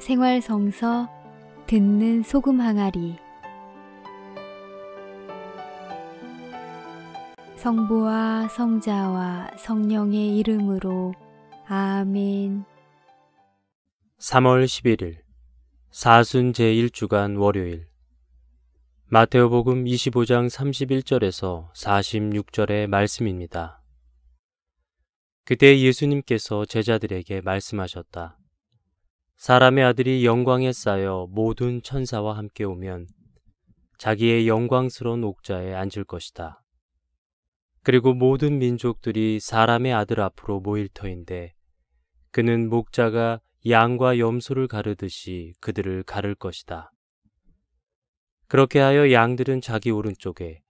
생활성서 듣는 소금 항아리. 성부와 성자와 성령의 이름으로 아멘. 3월 11일 사순 제1주간 월요일. 마테오복음 25장 31절에서 46절의 말씀입니다. 그때 예수님께서 제자들에게 말씀하셨다. 사람의 아들이 영광에 쌓여 모든 천사와 함께 오면 자기의 영광스러운 옥좌에 앉을 것이다. 그리고 모든 민족들이 사람의 아들 앞으로 모일 터인데 그는 목자가 양과 염소를 가르듯이 그들을 가를 것이다. 그렇게 하여 양들은 자기 오른쪽에,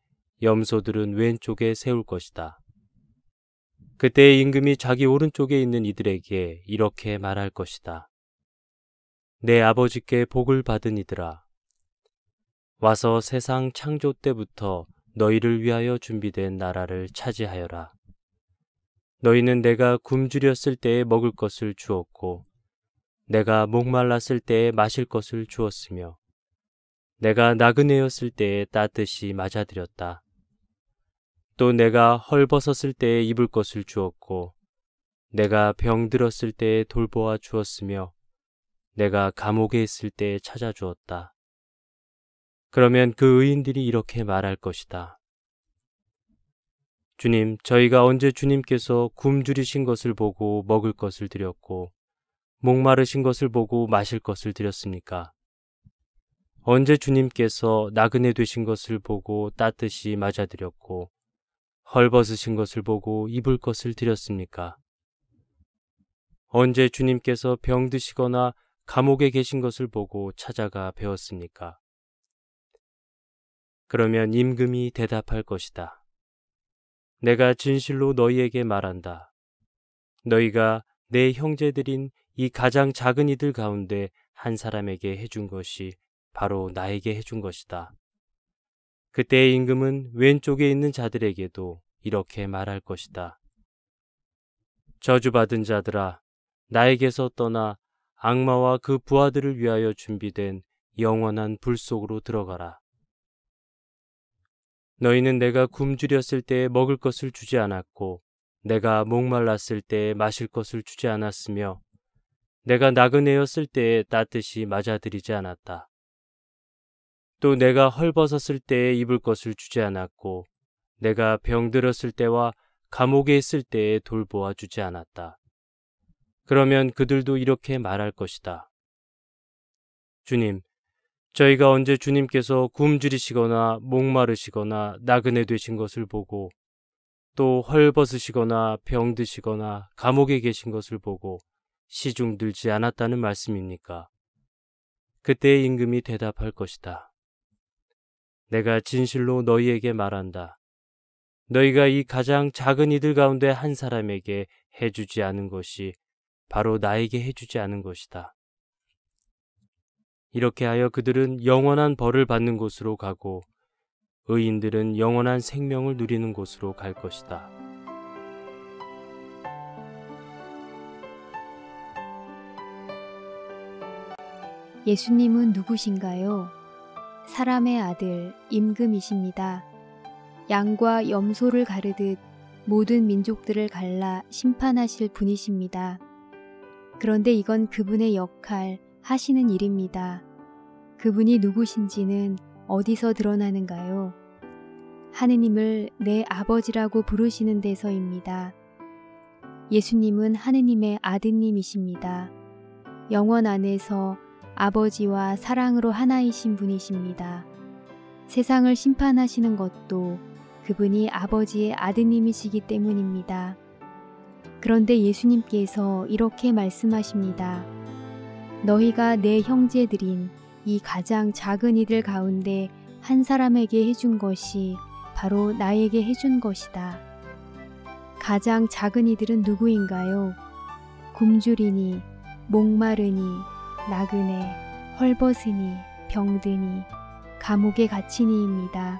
염소들은 왼쪽에 세울 것이다. 그때 임금이 자기 오른쪽에 있는 이들에게 이렇게 말할 것이다. 내 아버지께 복을 받은 이들아, 와서 세상 창조 때부터 너희를 위하여 준비된 나라를 차지하여라. 너희는 내가 굶주렸을 때에 먹을 것을 주었고, 내가 목말랐을 때에 마실 것을 주었으며, 내가 나그네였을 때에 따뜻이 맞아들였다. 또 내가 헐벗었을 때에 입을 것을 주었고, 내가 병들었을 때에 돌보아 주었으며, 내가 감옥에 있을 때에 찾아주었다. 그러면 그 의인들이 이렇게 말할 것이다. 주님, 저희가 언제 주님께서 굶주리신 것을 보고 먹을 것을 드렸고 목마르신 것을 보고 마실 것을 드렸습니까? 언제 주님께서 나그네 되신 것을 보고 따뜻이 맞아드렸고 헐벗으신 것을 보고 입을 것을 드렸습니까? 언제 주님께서 병드시거나 감옥에 계신 것을 보고 찾아가 배웠습니까? 그러면 임금이 대답할 것이다. 내가 진실로 너희에게 말한다. 너희가 내 형제들인 이 가장 작은 이들 가운데 한 사람에게 해준 것이 바로 나에게 해준 것이다. 그때 임금은 왼쪽에 있는 자들에게도 이렇게 말할 것이다. 저주받은 자들아, 나에게서 떠나 악마와 그 부하들을 위하여 준비된 영원한 불 속으로 들어가라. 너희는 내가 굶주렸을 때에 먹을 것을 주지 않았고 내가 목말랐을 때에 마실 것을 주지 않았으며 내가 나그네였을 때에 따뜻이 맞아들이지 않았다. 또 내가 헐벗었을 때에 입을 것을 주지 않았고 내가 병들었을 때와 감옥에 있을 때에 돌보아 주지 않았다. 그러면 그들도 이렇게 말할 것이다. 주님, 저희가 언제 주님께서 굶주리시거나 목마르시거나 나그네 되신 것을 보고 또 헐벗으시거나 병드시거나 감옥에 계신 것을 보고 시중 들지 않았다는 말씀입니까? 그때 임금이 대답할 것이다. 내가 진실로 너희에게 말한다. 너희가 이 가장 작은 이들 가운데 한 사람에게 해주지 않은 것이 바로 나에게 해주지 않은 것이다. 이렇게 하여 그들은 영원한 벌을 받는 곳으로 가고 의인들은 영원한 생명을 누리는 곳으로 갈 것이다. 예수님은 누구신가요? 사람의 아들 임금이십니다. 양과 염소를 가르듯 모든 민족들을 갈라 심판하실 분이십니다. 그런데 이건 그분의 역할, 하시는 일입니다. 그분이 누구신지는 어디서 드러나는가요? 하느님을 내 아버지라고 부르시는 데서입니다. 예수님은 하느님의 아드님이십니다. 영원 안에서 아버지와 사랑으로 하나이신 분이십니다. 세상을 심판하시는 것도 그분이 아버지의 아드님이시기 때문입니다. 그런데 예수님께서 이렇게 말씀하십니다. 너희가 내 형제들인 이 가장 작은 이들 가운데 한 사람에게 해준 것이 바로 나에게 해준 것이다. 가장 작은 이들은 누구인가요? 굶주리니, 목마르니, 나그네, 헐벗으니, 병드니, 감옥에 갇히니입니다.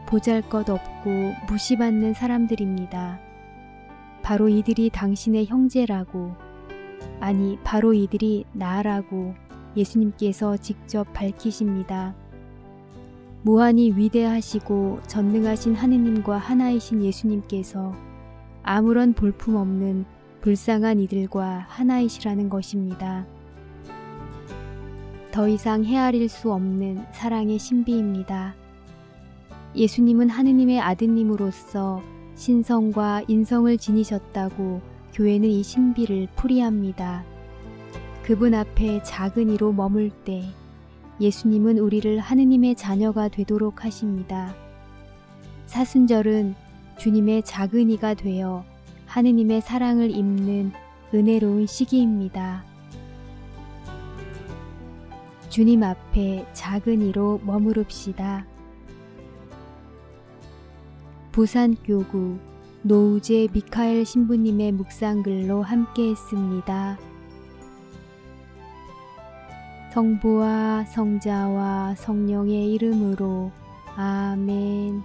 보잘것없고 무시받는 사람들입니다. 바로 이들이 당신의 형제라고, 아니, 바로 이들이 나라고 예수님께서 직접 밝히십니다. 무한히 위대하시고 전능하신 하느님과 하나이신 예수님께서 아무런 볼품없는 불쌍한 이들과 하나이시라는 것입니다. 더 이상 헤아릴 수 없는 사랑의 신비입니다. 예수님은 하느님의 아드님으로서 신성과 인성을 지니셨다고 교회는 이 신비를 풀이합니다. 그분 앞에 작은 이로 머물 때 예수님은 우리를 하느님의 자녀가 되도록 하십니다. 사순절은 주님의 작은 이가 되어 하느님의 사랑을 입는 은혜로운 시기입니다. 주님 앞에 작은 이로 머무릅시다. 부산교구 노우재 미카엘 신부님의 묵상글로 함께했습니다. 성부와 성자와 성령의 이름으로 아멘.